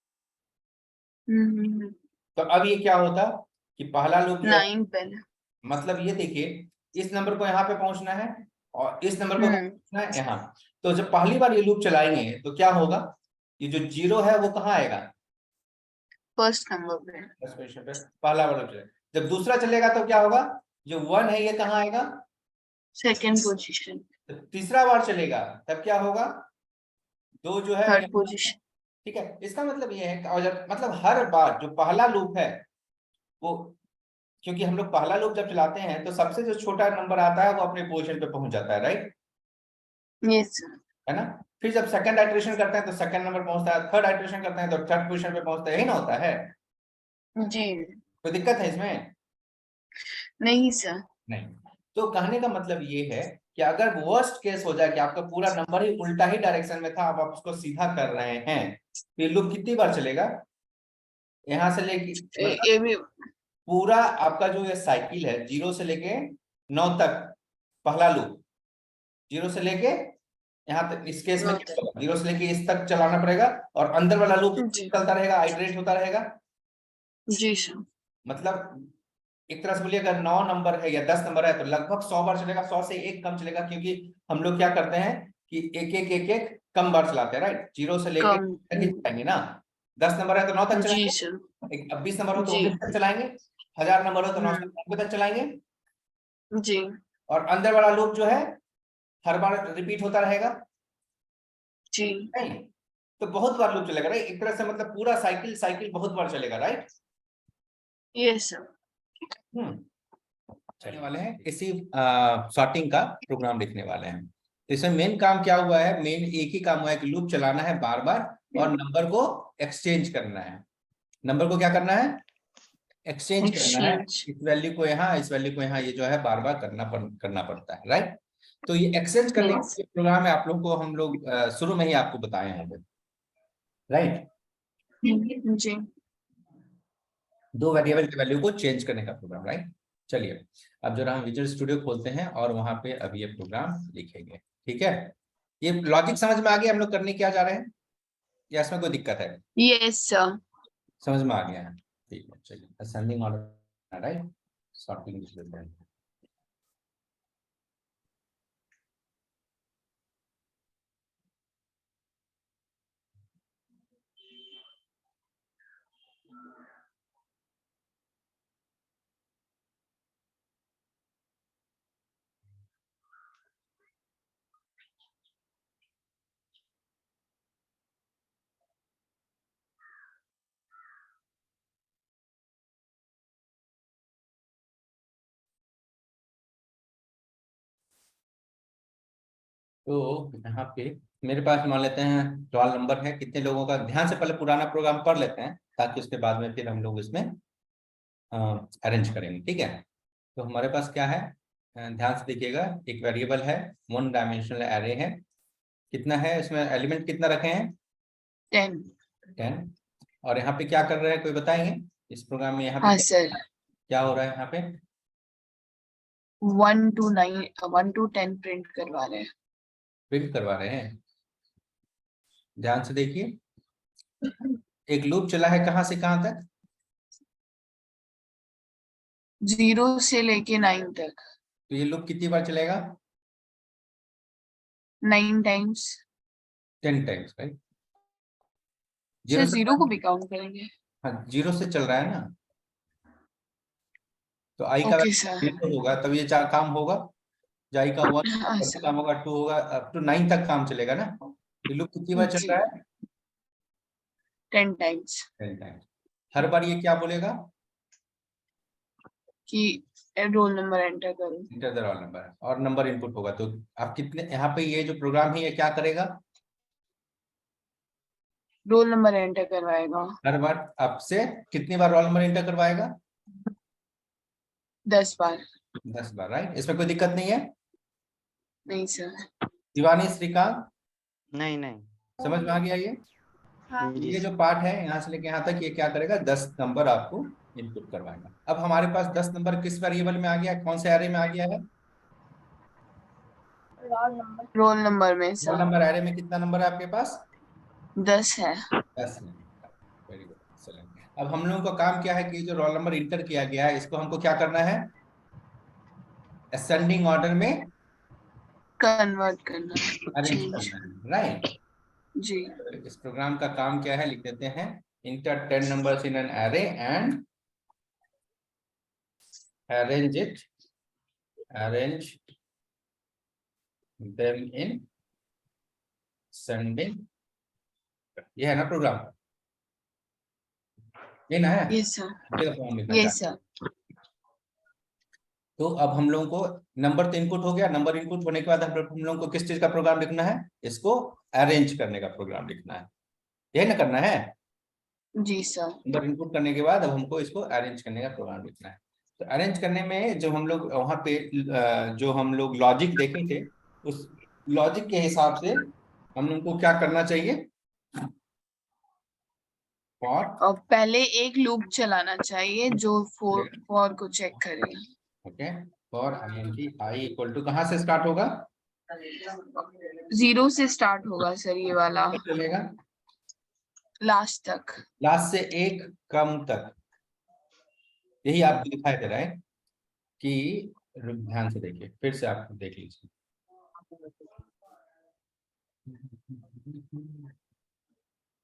तो अब ये क्या होता कि पहला लूप जो है 9 पहले। मतलब ये देखिए, इस नंबर को यहाँ पे पहुंचना है और इस नंबर को पहुंचना है यहाँ। तो जब पहली बार ये लूप चलाएंगे तो क्या होगा, ये जो 0 है वो कहाँ आएगा, फर्स्ट नंबर पे। फर्स्ट पोजीशन पे पहला बार लूप चलेगा। जब दूसरा चलेगा तो क्या होगा, जो 1 है ये कहाँ आएगा, सेकंड पोजीशन। तो तीसरा बार चलेगा तब क्या होगा, 2 जो है थर्ड यहाँ। पोजीशन। ठीक है, इसका मतलब ये है और जब मतलब हर बार जो पहला लूप है वो, क्योंकि हम लोग पहला लूप जब चलाते हैं तो सबसे जो छोटा नंबर आता है वो अपने पोजीशन पे पहुंच जाता है, राइट, यस सर। है ना। फिर जब सेकंड आइट्रेशन करते हैं तो सेकंड नंबर पहुंचता है, थर्ड आइट्रेशन करते हैं तो थर्ड पोजीशन पे पहुंचता है, यही ना होता है। जी। कोई दिक्कत है इसमें? नहीं सर। नहीं। तो कहने का मतलब ये है कि अगर वर्स्ट केस हो जाए कि आपका पूरा नंबर ही उल्टा ही डायरेक्शन में था, आप उसको सीधा कर रहे हैं, तो ये लूप कितनी बार चलेगा, यहां से लेके मतलब ये भी। पूरा आपका जो ये साइकिल है 0 से लेके 9 तक, पहला लूप 0 से लेके यहाँ तक, इस केस में क्या नोट। होगा, 0 से लेके इस तक चलाना पड़ेगा और अंदर वाला लूप जी। चलता रहेगा, आइटरेट होता रहेगा। जी सर। मतलब एक तरह से बोलिए अगर 9 नंबर है या 10 नंबर है तो लगभग 100 बार चलेगा, 100 से एक कम चलेगा, क्योंकि हम लोग क्या करते हैं कि एक एक कम बार चलाते हैं, राइट, 0 से लेके कम। तक ही चलाएंगे ना। 10 नंबर है तो 9 तक जी चलाएंगे, सर। अब 20 नंबर हो तो जी। 19 तक चलाएंगे, 1000 नंबर हो तो 9 हम्म। से 99 तक चलाएंगे। जी। और अंदर वाला लूप जो है हर बार रिपीट होता रहेगा, जी। नहीं, तो बहुत बार लूप चलेगा, राइट, एक तरह से मतलब पूरा साइकिल साइकिल बहुत बार चलेगा, राइट। Yes sir. हम्म चलने वाले हैं इसी सॉर्टिंग का प्रोग्राम लिखने वाले हैं। तो इसमें मेन काम क्या हुआ है, मेन एक ही काम हुआ है कि लूप चलाना है बार बार और नंबर को एक्सचेंज करना है। नंबर को क्या करना है, एक्सचेंज करना है, एक्सचेंज। इस वैल्यू को यहाँ, इस वैल्यू को यहाँ, ये जो है बार बार करना पड़ता है, राइट। तो ये एक्सचेंज करने यस। के प्रोग्राम है, आप लोग को हम लोग शुरू में ही आपको बताए हैं, राइट। जी। दो वेरिएबल की वैल्यू को चेंज करने का प्रोग्राम, राइट। चलिए अब जरा हम विजुअल स्टूडियो खोलते हैं और वहां पे अभी ये प्रोग्राम लिखेंगे, ठीक है। ये लॉजिक समझ में आ गया हम लोग करने क्या जा रहे हैं, या इसमें कोई दिक्कत है? Yes sir. समझ में आ गया है, ठीक है। चलिए असेंडिंग ऑर्डर, राइट, सॉर्टिंग। तो यहाँ पे मेरे पास मान लेते हैं रोल नंबर है, कितने लोगों का, ध्यान से पहले पुराना प्रोग्राम पढ़ लेते हैं ताकि उसके बाद में फिर हम लोग इसमें अरेंज करेंगे, ठीक है। तो हमारे पास क्या है, ध्यान से देखिएगा, एक वेरिएबल है, वन डायमेंशनल एरे है, कितना है इसमें एलिमेंट कितना रखे हैं, 10। 10। और यहाँ पे क्या कर रहे हैं कोई बताएंगे, इस प्रोग्राम में यहाँ पे हाँ क्या सर। क्या हो रहा है, यहाँ पे 1 to 10 प्रिंट करवा रहे हैं। प्रिंट करवा रहे हैं। ध्यान से देखिए, एक लूप चला है कहाँ से कहाँ तक, 0 से लेके 9 तक। तो ये लूप कितनी बार चलेगा, 9 times. 10 times, right. Sir zero से, 0 को भी काउंट करेंगे? हाँ 0 से चल रहा है ना, तो आई का ओके सर। 0 होगा तब ये चार काम होगा, जाई का 1 हाँ सर। काम होगा, 2 होगा, अप टू 9 तक काम चलेगा ना। ये लूप कितनी बार चल जी। रहा है, 10 टाइम्स। 10 टाइम्स। हर बार ये क्या बोलेगा, कि रोल नंबर एंटर करो। इंटर द रोल नंबर, और नंबर इनपुट होगा, तो आप कितने, यहाँ पे ये जो प्रोग्राम है ये क्या करेगा, रोल नंबर एंटर करवाएगा। हर बार आपसे कितनी बार रोल नंबर इंटर करवाएगा, 10 बार। 10 बार, राइट। इसमें कोई दिक्कत नहीं है, नहीं सर। शिवानी श्रीकांत, नहीं नहीं। समझ में आ गया ये। हाँ। जी ये जो पार्ट है यहाँ से लेके यहाँ तक ये क्या करेगा, 10 नंबर आपको इनपुट करवाएगा। अब हमारे पास 10 नंबर किस वेरिएबल में आ गया, कौन से एरे में आ गया है, रोल नंबर में रोल सर नंबर एरे में कितना नंबर है आपके पास, 10 है। 10 नंबर। Very good, excellent. अब हम लोगों का काम क्या है कि जो रोल नंबर इंटर किया गया है इसको हमको क्या करना है, असेंडिंग ऑर्डर में कन्वर्ट करना है, अरेंज चेंज। करना है, राइट। जी। इस प्रोग्राम का काम क्या है, लिख देते हैं, inter 10 numbers in an array and arrange it, arrange them in sending। ये है ना प्रोग्राम, ये ना है, यस सर। इसका फॉर्म लिखना यस चाहते हैं। सर। तो अब हम लोगों को नंबर तो इनपुट हो गया, नंबर इनपुट होने के बाद हम लोगों को किस चीज का प्रोग्राम लिखना है, इसको अरेंज करने का प्रोग्राम लिखना है, यही ना करना है। जी सर। नंबर इनपुट करने के बाद अब हमको इसको अरेंज करने का प्रोग्राम लिखना है। तो अरेंज करने में जब हम लोग वहां पे जो हम लोग लॉजिक देखे थे, उस लॉजिक के हिसाब से हम लोग को क्या करना चाहिए, फॉर, और पहले एक लूप चलाना चाहिए जो फॉर को चेक करेगा। Okay, for int i equal to कहाँ से स्टार्ट होगा, 0 से स्टार्ट होगा सर ये वाला, चलेगा लास्ट तक। लास्ट से एक कम तक, यही आपको दिखाई दे रहा है कि, ध्यान से देखिए, फिर से आप देख लीजिए,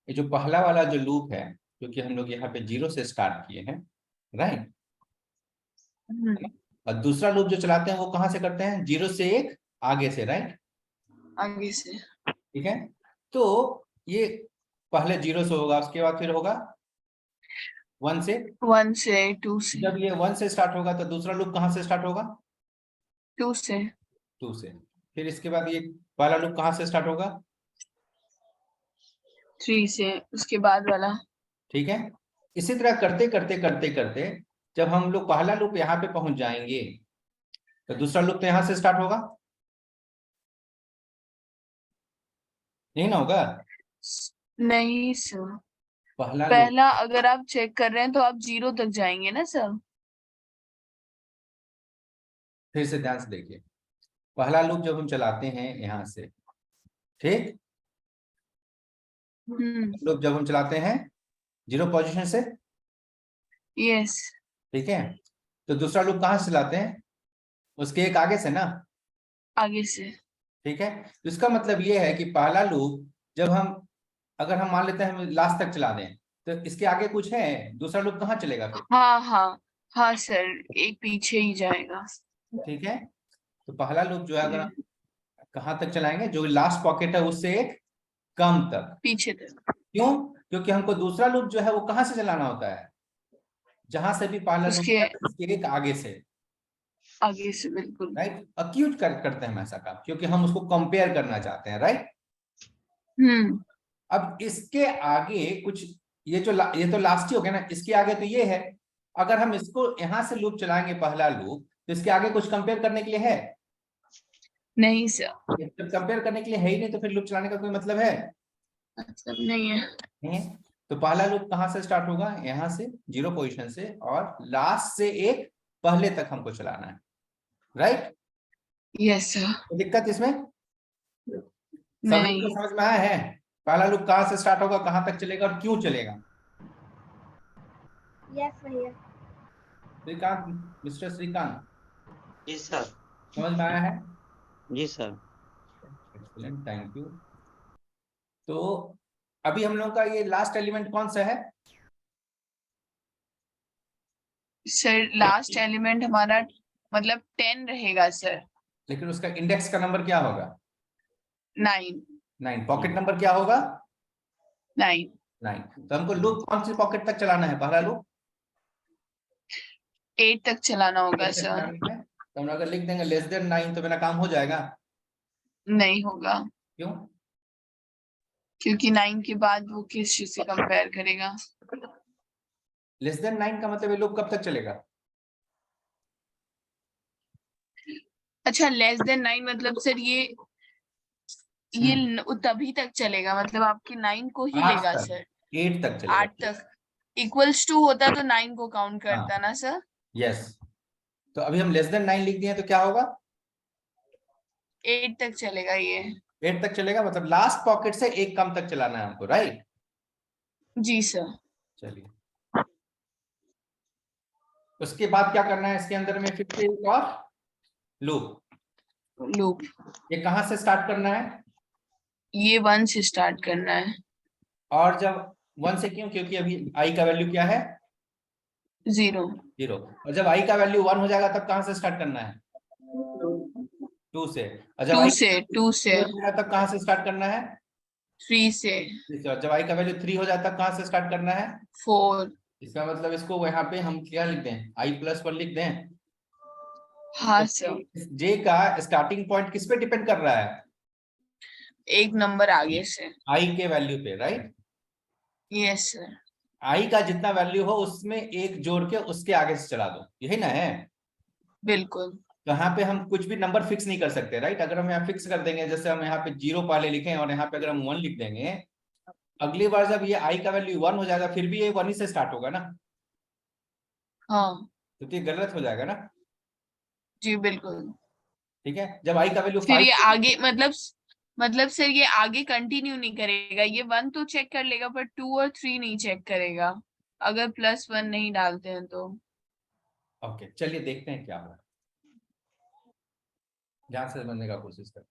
ये जो पहला वाला जो लूप है, क्योंकि हम लोग यहाँ पे 0 से स्टार्ट किए हैं, राइट, और दूसरा लूप जो चलाते हैं वो कहाँ से करते हैं, 0 से 1 आगे से, राइट, आगे से। ठीक है। तो ये पहले 0 से होगा, उसके बाद फिर होगा 1 से, 1 से 2 से। जब ये 1 से स्टार्ट होगा तो दूसरा लूप कहाँ से स्टार्ट होगा, 2 से। 2 से, फिर इसके बाद ये पहला लूप कहाँ से स्टार्ट होगा, 3 से, उसके बाद वाला। ठीक है। इसी तरह करते करते करते करते जब हम लोग पहला लूप यहाँ पे पहुंच जाएंगे तो दूसरा लूप तो यहाँ से स्टार्ट होगा, नहीं ना होगा, नहीं सर, पहला लूप, पहला अगर आप चेक कर रहे हैं तो आप 0 तक जाएंगे ना सर। फिर से ध्यान से देखिए, पहला लूप जब हम चलाते हैं यहाँ से, ठीक, लूप जब हम चलाते हैं 0 पोजीशन से, यस। ठीक है, तो दूसरा लूप कहाँ से चलाते हैं, उसके एक आगे से ना, आगे से। ठीक है। तो इसका मतलब ये है कि पहला लूप जब हम, अगर हम मान लेते हैं हम लास्ट तक चला दें, तो इसके आगे कुछ है, दूसरा लूप कहाँ चलेगा फिर, हाँ हाँ हाँ सर, एक पीछे ही जाएगा। ठीक है। तो पहला लूप जो है अगर हम कहाँ तक चलाएंगे, जो लास्ट पॉकेट है उससे एक कम तक, पीछे तक। क्यों, क्योंकि हमको दूसरा लूप जो है वो कहाँ से चलाना होता है, जहां से भी पहला लूप उसके है उसके एक आगे से, आगे से, बिल्कुल। राइट, अक्यूट करते हैं हम ऐसा काम, क्योंकि हम उसको कंपेयर करना चाहते हैं, राइट। हम्म। अब इसके आगे कुछ, ये तो लास्ट ही हो गया ना, इसके आगे तो ये है, अगर हम इसको यहां से लूप चलाएंगे पहला लूप, तो इसके आगे कुछ कंपेयर करने के लिए है, नहीं सर, जब कंपेयर करने के लिए है ही नहीं तो फिर लूप चलाने का कोई मतलब है, मतलब नहीं है। नहीं है। तो पहला लूप कहाँ से स्टार्ट होगा, यहाँ से 0 पोजीशन से, और लास्ट से एक पहले तक हमको चलाना है, राइट। Yes sir. तो दिक्कत इसमें सभी को नहीं। समझ में आया है, पहला लूप कहाँ से स्टार्ट होगा, कहाँ तक चलेगा और क्यों चलेगा। यस भैया। श्रीकांत, मिस्टर श्रीकांत, जी सर। समझ में आया है, जी सर। Excellent, thank you. तो अभी हम लोग का ये लास्ट एलिमेंट कौन सा है, सर लास्ट एलिमेंट हमारा मतलब 10 रहेगा सर। लेकिन उसका इंडेक्स का नंबर क्या होगा, 9। 9, पॉकेट नंबर क्या होगा, 9। 9। तो हमको लूप कौन सी पॉकेट तक चलाना है, पहला लूप 8 तक चलाना होगा 8 तक सर। चलाना है। तो हम अगर लिख देंगे लेस देन 9 तो मेरा काम हो जाएगा, नहीं होगा, क्यों, क्योंकि 9 के बाद वो किस चीज से कंपेयर करेगा। लेस देन 9 का मतलब ये लूप कब तक चलेगा, अच्छा, लेस देन 9 मतलब सर ये तभी तक चलेगा, मतलब आपकी 9 को ही 8 लेगा तक, सर। 8 तक चलेगा, 8 तक इक्वल्स टू होता तो 9 को काउंट हाँ, करता ना सर। यस। तो अभी हम लेस देन 9 लिख दिए तो क्या होगा, 8 तक चलेगा ये। 8 तक चलेगा, मतलब लास्ट पॉकेट से एक कम तक चलाना है हमको, राइट। जी सर। चलिए, उसके बाद क्या करना है इसके अंदर में, फिर से एक और लूप। ये कहाँ से स्टार्ट करना है? ये 1 से स्टार्ट करना है। और जब 1 से क्यों? क्योंकि अभी i का वैल्यू क्या है? 0। 0। और जब i का वैल्यू 1 हो जाएगा तब कहाँ से स्टार्ट करना है? 2 से। और जब 2 i से 2 से हो जाएगा तब कहाँ से स्टार्ट करना है? 3 से और जब i का वैल्यू 3 हो जाता है तब कहाँ से स्टार्ट करना है? 4। इसका मतलब इसको यहाँ पे हम क्या लिख दें? i+1 लिख दें। हाँ सर, j का स्टार्टिंग पॉइंट किस पे डिपेंड कर रहा है? एक नंबर आगे से। i के वैल्यू पे, राइट? Yes sir. i का जितना वैल्यू हो उसमें एक जोड़ के उसके आगे से चला दो, यही ना है? बिल्कुल। तो यहाँ पे हम कुछ भी नंबर फिक्स नहीं कर सकते, राइट? अगर हम यहाँ फिक्स कर देंगे, जैसे हम यहाँ पे 0 पहले लिखें और यहाँ पे अगर हम 1 लिख देंगे, अगली बार जब ये i का वैल्यू 1 हो जाएगा फिर भी ये 1 ही से स्टार्ट होगा ना, हाँ तो ये गलत हो जाएगा ना। जी बिल्कुल। ठीक है, जब i का वैल्यू फिर 5 ये आगे मतलब सर ये आगे कंटिन्यू नहीं करेगा, ये 1 तो चेक कर लेगा पर 2 और 3 नहीं चेक करेगा अगर +1 नहीं डालते हैं तो। ओके, चलिए देखते हैं क्या होगा, ध्यान से समझने का कोशिश करते हैं।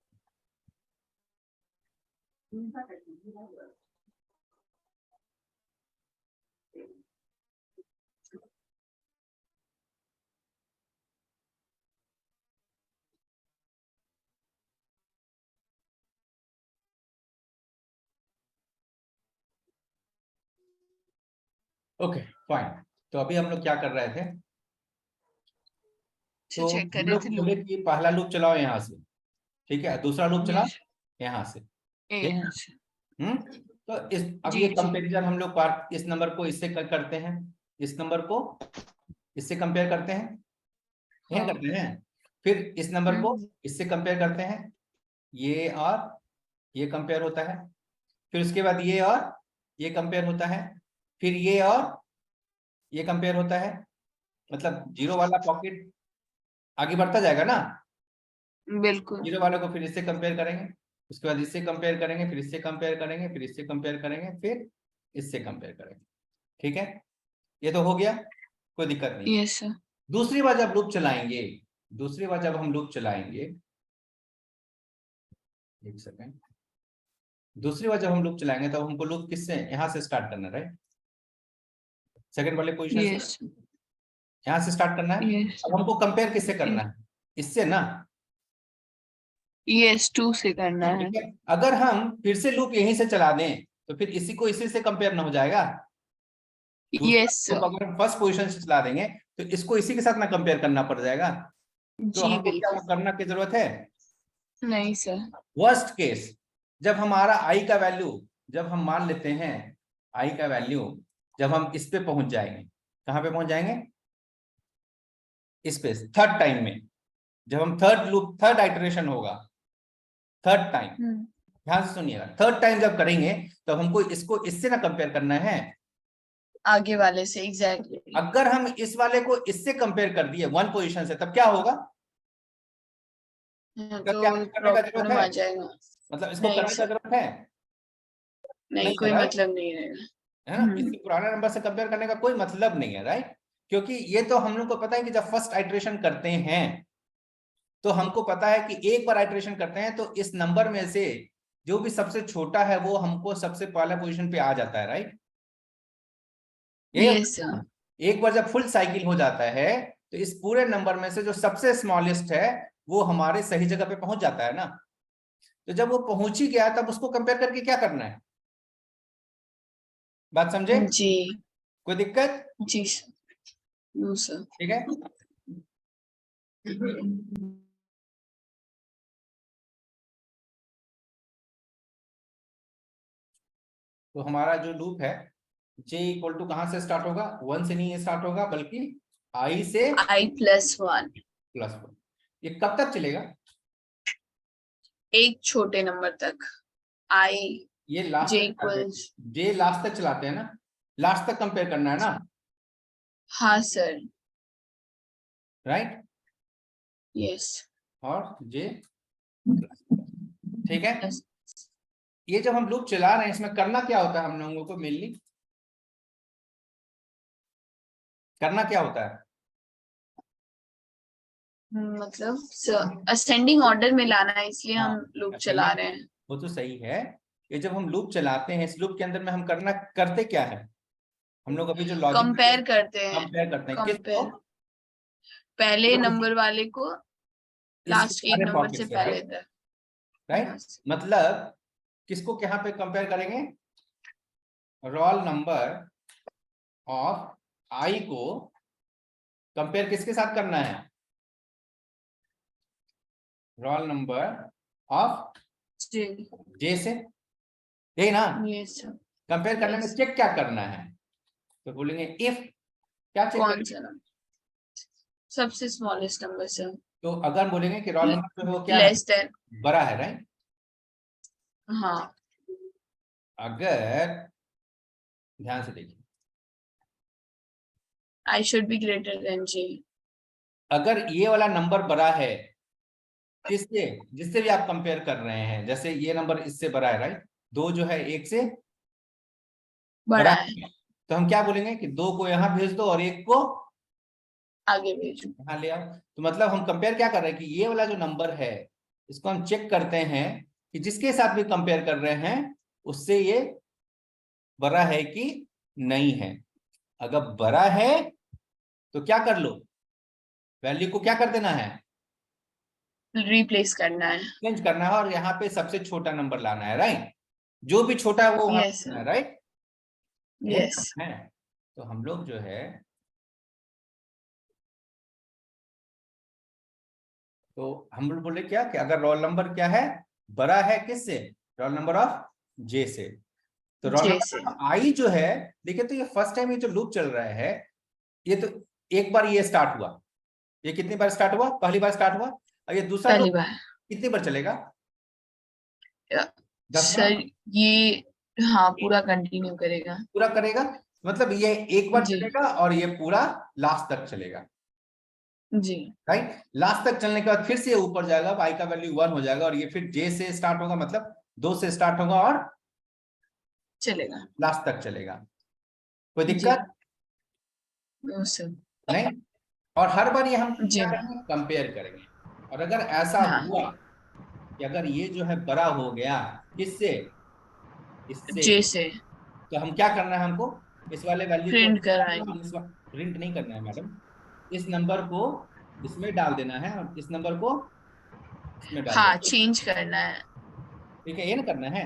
ओके फाइन, तो अभी हम लोग क्या कर रहे थे? तो चेक कर हम रहे लोग थे बोले लूप। कि पहला लूप चलाओ यहाँ से, ठीक है, दूसरा लूप चलाओ यस। यहाँ से, ठीक है। यस। तो इस अब जी ये जी। कंपैरिजन हम लोग इस नंबर को इससे करते हैं, इस नंबर को इससे कंपेयर करते हैं, यह हाँ। करते हैं। फिर इस नंबर को हम्म। इससे कंपेयर करते हैं, ये और ये कंपेयर होता है। फिर उसके बाद ये और ये कंपेयर होता है, फिर ये और ये कंपेयर होता है। मतलब 0 वाला पॉकेट आगे बढ़ता जाएगा ना, बिल्कुल। 0 वाले को फिर इससे कंपेयर करेंगे, उसके बाद इससे कंपेयर करेंगे, फिर इससे कंपेयर करेंगे, फिर इससे कंपेयर करेंगे, फिर इससे कंपेयर करेंगे। ठीक है, ये तो हो गया, कोई दिक्कत नहीं। Yes sir. दूसरी बार जब लूप चलाएंगे, दूसरी बार जब हम लूप चलाएंगे, एक सेकेंड, दूसरी बार जब हम लूप चलाएंगे तब हमको लूप किससे, यहां से स्टार्ट करना, राइट? सेकंड वाले पोजीशन से यस। यहां से स्टार्ट करना है। यस। अब हमको कंपेयर किससे करना है? इससे ना, यस 2 से करना है। ठीक है। अगर हम फिर से लूप यहीं से चला दें तो फिर इसी को इसी से कंपेयर ना हो जाएगा। दूसरा यस लूप सर। अगर हम फर्स्ट पोजीशन से चला देंगे तो इसको इसी के साथ ना कंपेयर करना पड़ जाएगा। तो जी हमको क्या बिल्कुल। करना की जरूरत है? नहीं सर। वर्स्ट केस, जब हमारा आई का वैल्यू, जब हम मान लेते हैं आई का वैल्यू, जब हम इस पे पहुंच जाएंगे, कहां पे पहुंच जाएंगे? इस पे, थर्ड टाइम में, जब हम थर्ड आइटरेशन होगा, थर्ड टाइम, ध्यान से सुनिएगा, थर्ड टाइम जब करेंगे तो हमको इसको इससे ना कंपेयर करना है। आगे वाले से एग्जैक्टली। अगर हम इस वाले को इससे कंपेयर कर दिए 1 पोजीशन से, तब क्या होगा? तो तो क्या करने का जरूरत प्रॉब्लम है? आ जाएगा। मतलब इसको नहीं करने का सर, जरूरत है? नहीं नहीं है, कोई राइट? मतलब नहीं रहेगा। है ना, इससे पुराने नंबर से कंपेयर करने का कोई मतलब नहीं है, राइट? क्योंकि ये तो हम लोग को पता है कि जब फर्स्ट आइटरेशन करते हैं तो हमको पता है कि एक बार आइटरेशन करते हैं तो इस नंबर में से जो भी सबसे छोटा है वो हमको सबसे पहला पोजीशन पे आ जाता है, राइट? Yes sir. एक बार जब फुल साइकिल हो जाता है तो इस पूरे नंबर में से जो सबसे स्मॉलेस्ट है वो हमारे सही जगह पे पहुंच जाता है ना। तो जब वो पहुंच ही गया तब उसको कंपेयर करके क्या करना है? बात समझे? जी। कोई दिक्कत? जी सर। No sir. ठीक है, तो हमारा जो लूप है j इक्वल टू कहां से स्टार्ट होगा? 1 से नहीं स्टार्ट होगा बल्कि i से i+1। +1। ये कब तक चलेगा? एक छोटे नंबर तक। i ये लास्ट j तक चलाते हैं, इक्वल्स। j लास्ट तक चलाते हैं ना, लास्ट तक कंपेयर करना है ना, हाँ सर। राइट? यस। और j, ठीक है। यस। ये जब हम लूप चला रहे हैं इसमें करना क्या होता है हम लोगों को मेनली? करना क्या होता है? मतलब असेंडिंग ऑर्डर में लाना है, इसलिए हाँ, हम लूप चला रहे हैं। वो तो सही है। ये जब हम लूप चलाते हैं, इस लूप के अंदर में हम करते क्या है, हम लोग अभी जो लॉजिक कंपेयर करते हैं। कंपेयर करते हैं किसको, कंपेयर पहले नंबर वाले को इसके लास्ट के एक सारे नंबर पॉकेट से से, पहले राइट तक। राइट। मतलब किसको यहाँ पे कंपेयर करेंगे, रोल नंबर ऑफ आई को कंपेयर किसके साथ करना है, रोल नंबर ऑफ जी, जे से, यही ना। ये सब कंपेयर करने में yes. चेक क्या करना है, तो बोलेंगे इफ, क्या चेक कौन करेंगे, सा नंबर सबसे स्मॉलेस्ट नंबर से तो अगर बोलेंगे कि रोल नंबर जो है वो क्या है, लेस देन। बड़ा है, राइट। हाँ, अगर ध्यान से देखिए, I should be greater than G. अगर ये वाला नंबर बड़ा है किससे, जिससे भी आप कंपेयर कर रहे हैं, जैसे ये नंबर इससे बड़ा है, राइट, दो जो है एक से बड़ा बड़ा है, है, तो हम क्या बोलेंगे कि दो को यहाँ भेज दो और एक को आगे भेजो। यहाँ ले आओ। तो मतलब हम कंपेयर क्या कर रहे हैं कि ये वाला जो नंबर है, इसको हम चेक करते हैं कि जिसके साथ भी कंपेयर कर रहे हैं उससे ये बड़ा है कि नहीं है। अगर बड़ा है तो क्या कर लो, वैल्यू को क्या कर देना है, रिप्लेस करना है। चेंज करना है, और यहाँ पे सबसे छोटा नंबर लाना है, राइट। जो भी छोटा है वो वहां यस पे है, राइट, यही यस। है। तो हम लोग जो है, तो हम लोग बोले क्या कि अगर रोल नंबर क्या है, बड़ा है किससे, रोल नंबर ऑफ जे से, तो रोल जे से। नंबर आई जो है, देखिए तो ये फर्स्ट टाइम ये जो लूप चल रहा है, ये तो एक बार ये स्टार्ट हुआ, ये कितनी बार स्टार्ट हुआ, पहली बार स्टार्ट हुआ, और ये दूसरा पहली लूप बार कितनी बार चलेगा, 10 बार सर, ये हाँ पूरा कंटिन्यू करेगा। पूरा करेगा। मतलब ये एक बार जी चलेगा और ये पूरा लास्ट तक चलेगा, जी राइट। लास्ट तक चलने के बाद फिर से ऊपर जाएगा, आई का वैल्यू 1 हो जाएगा, और ये फिर जे से स्टार्ट होगा, मतलब 2 से स्टार्ट होगा और चलेगा। लास्ट तक चलेगा। कोई जी दिक्कत वो सब। नहीं। और हर बार ये हम जी क्या करेंगे, कंपेयर करेंगे। और अगर ऐसा हाँ, हुआ कि अगर ये जो है बड़ा हो गया किससे, इससे, जे से तो हम क्या करना है, हमको इस वाले वैल्यू को प्रिंट करवाएंगे। प्रिंट नहीं करना है मैडम, इस नंबर को इसमें डाल देना है और इस नंबर को इसमें डाल हाँ, देना है, चेंज करना है। ठीक है, ये ना करना है।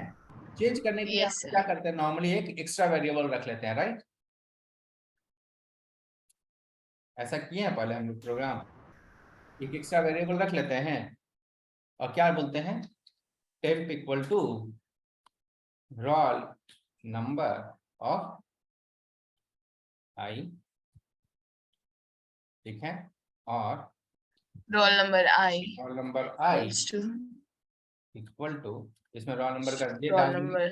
चेंज करने के लिए हम यस क्या सर। करते हैं, नॉर्मली एक एक्स्ट्रा वेरिएबल रख लेते हैं, राइट। ऐसा किए हैं पहले हम लोग प्रोग्राम, एक एक्स्ट्रा वेरिएबल रख लेते हैं और क्या बोलते हैं, temp equal to roll number of I, ठीक है, और roll number I roll number I two equal to, इसमें रोल नंबर का जे रोल डाल देंगे, number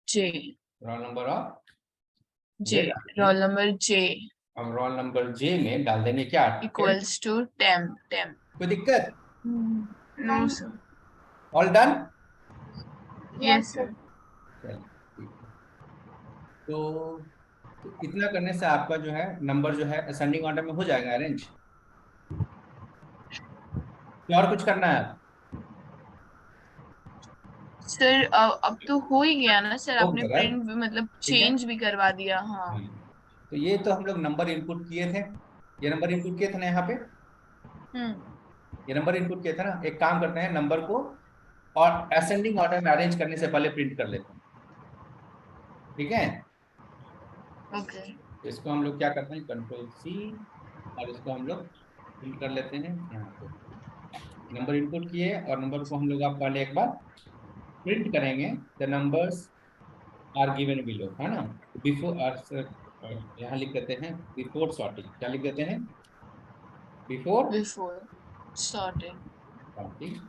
J. Roll number of J J डाल देंगे। रोल नंबर जे अब रोल नंबर जे में डाल देंगे क्या, इक्वल्स टू टेम्प टेम्प। कोई दिक्कत, no sir. All done. Yes sir. चलिए ठीक है। तो इतना करने से आपका जो है नंबर जो है असेंडिंग ऑर्डर में हो जाएगा अरेंज, या और कुछ करना है, सर अब तो हो ही गया ना सर, हो आपने गया राइट, प्रिंट भी मतलब ठीक है। चेंज भी करवा दिया। हाँ। हाँ, तो ये तो हम लोग नंबर इनपुट किए थे, ये नंबर इनपुट किए थे ना यहाँ पे, हम्म। ये नंबर इनपुट किए थे ना। एक काम करते हैं, नंबर को और असेंडिंग ऑर्डर में अरेंज करने से पहले प्रिंट कर लेते हैं, ठीक है। ओके। तो इसको हम लोग क्या करते हैं, कंट्रोल सी, और इसको हम लोग प्रिंट कर लेते हैं यहाँ पे। नंबर इनपुट किए और नंबर को हम लोग आप पहले एक बार प्रिंट करेंगे, the numbers are given below, है ना। बिफोर यहाँ लिख देते हैं बिफोर सॉर्टिंग, क्या लिख देते हैं, बिफोर बिफोर सॉर्टिंग। सॉर्टिंग,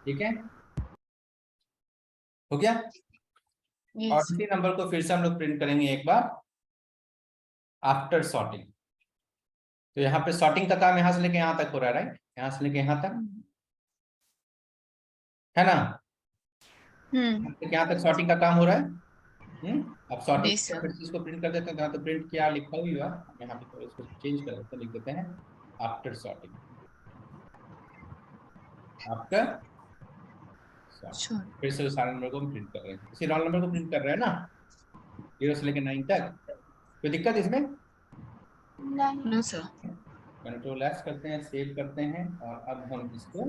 ठीक है, हो गया। और यस। इसी नंबर को फिर से हम लोग प्रिंट करेंगे एक बार आफ्टर सॉर्टिंग। तो यहाँ पे सॉर्टिंग का काम यहाँ से लेके यहाँ तक हो रहा है, राइट, यहाँ से लेके यहाँ तक, है ना? हम्म। यहाँ तक सॉर्टिंग का काम हो रहा है। अब सॉर्टिंग जी सर। फिर से इसको प्रिंट कर देते हैं। तो प्रिंट क्या लिखा हुआ है, यहाँ पे इसको चेंज कर देते हैं, लिख देते हैं after sorting. After sorting Sure. फिर से सारे नंबर को हम प्रिंट कर रहे हैं, इसी रोल नंबर को प्रिंट कर रहे हैं ना, 0 से लेकर 9 तक। कोई दिक्कत इसमें? No sir. कंट्रोल एस करते हैं, सेव करते हैं, और अब हम इसको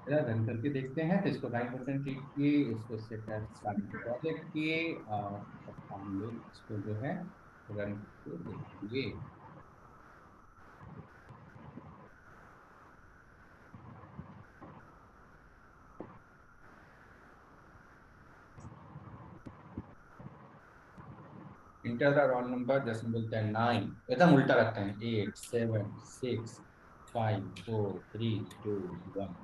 रन करके देखते हैं। तो इसको 9% क्लिक किए, इसको सेट एज प्रोजेक्ट किए, और अब हम लोग इसको जो है रन करके देखेंगे। इंटर द रोल नंबर, जैसे बोलते हैं 9, एकदम उल्टा रखते हैं, 8 7 6 5 4 3 2 1,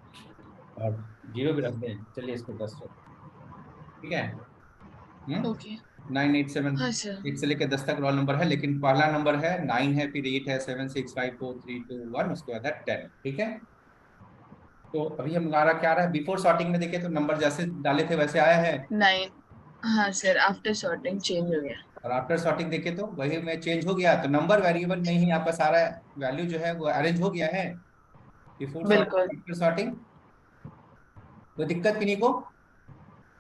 और 0 भी रखते हैं। चलिए इसको 10 रखते हैं, ठीक है। Okay. 9 8 7, हाँ सर। 8 से लेकर 10 तक रोल नंबर है, लेकिन पहला नंबर है 9 है, फिर 8 है, 7 6 5 4 3 2 1, उसके बाद है 10, ठीक है। तो अभी हमारा क्या रहा है, बिफोर सॉर्टिंग में देखे तो नंबर जैसे डाले थे वैसे आया है, 9। हाँ सर, आफ्टर सॉर्टिंग चेंज हो गया। और आफ्टर सॉर्टिंग देखे तो वही में चेंज हो गया। तो नंबर वेरिएबल में ही आपका सारा वैल्यू जो है वो अरेंज हो गया है, बिफोर बिल्कुल। Sorting after sorting. कोई दिक्कत किन्हीं को?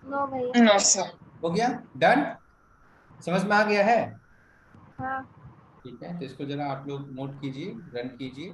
नो भैया। No sir. हो गया, डन, समझ में आ गया है? हाँ। ठीक है, तो इसको जरा आप लोग नोट कीजिए, रन कीजिए।